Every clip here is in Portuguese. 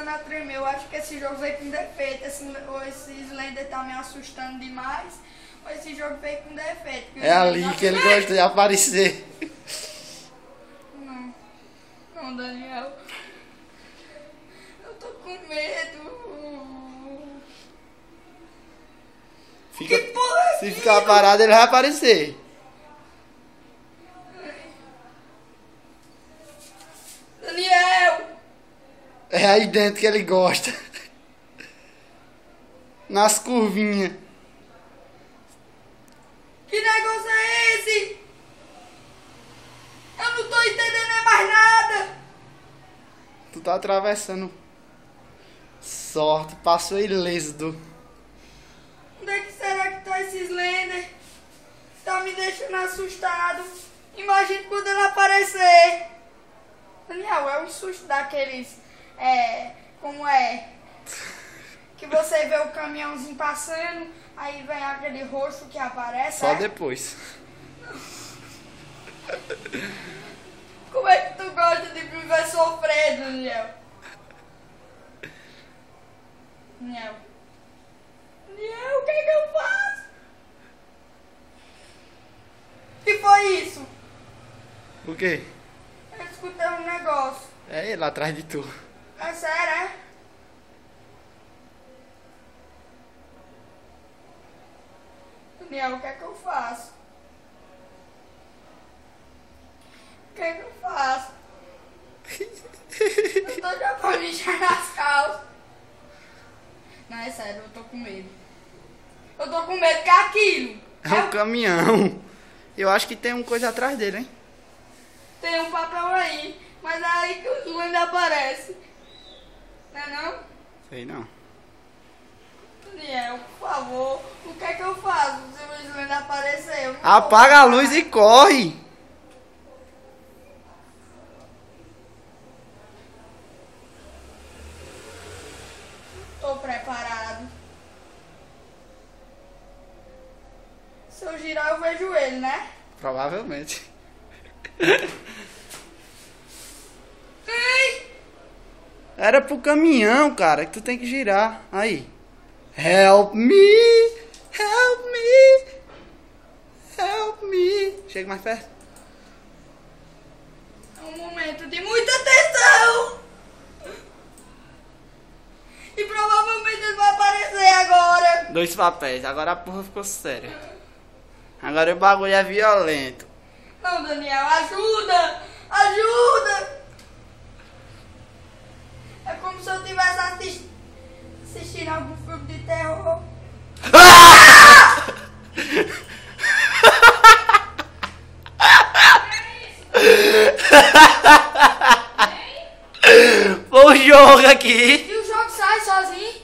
começando a tremer. Eu acho que esse jogo veio com defeito. Esse Slender tá me assustando demais. Ou esse jogo veio com defeito. É ali que ele gosta de aparecer. Não. Não, Daniel. Eu tô com medo. Fica, Que porra é se aquilo? ficar parado, ele vai aparecer. Daniel! É aí dentro que ele gosta. Nas curvinhas. Que negócio é esse? Eu não tô entendendo mais nada. Tu tá atravessando. Sorte, passou ileso. Onde é que será que tá esse Slender? Tá me deixando assustado. Imagina quando ele aparecer. Daniel, é um susto daqueles... como é? Que você vê o caminhãozinho passando, aí vem aquele rosto que aparece. Só depois. Como é que tu gosta de me ver sofrer, Daniel? Daniel, o que é que eu faço? O que foi isso? O quê? Eu escutei um negócio. É ele atrás de tu. É sério, é? Daniel, o que é que eu faço? O que é que eu faço? Eu tô já pra mijar nas calças. Não, é sério, eu tô com medo. Eu tô com medo que é aquilo. É um caminhão. Eu acho que tem uma coisa atrás dele, hein? Tem um papel aí, mas é aí que o Slender aparece. Não é não? Sei não. Daniel, por favor, o que é que eu faço se o Slender aparecer? Eu não Apaga a vou luz e corre. Tô preparado. Se eu girar, eu vejo ele, né? Provavelmente. Ei! Era pro caminhão, cara, que tu tem que girar. Aí. Help me! Help me! Help me! Chega mais perto. É um momento de muita tensão! E provavelmente ele vai aparecer agora! 2 papéis, agora a porra ficou séria. Agora o bagulho é violento. Não, Daniel, ajuda! Ajuda! É como se eu estivesse assistindo algum filme de terror. Foi o jogo aqui. E o jogo sai sozinho?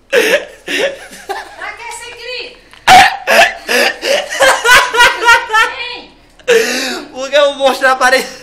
Pra que esse grito? Porque o monstro apareceu.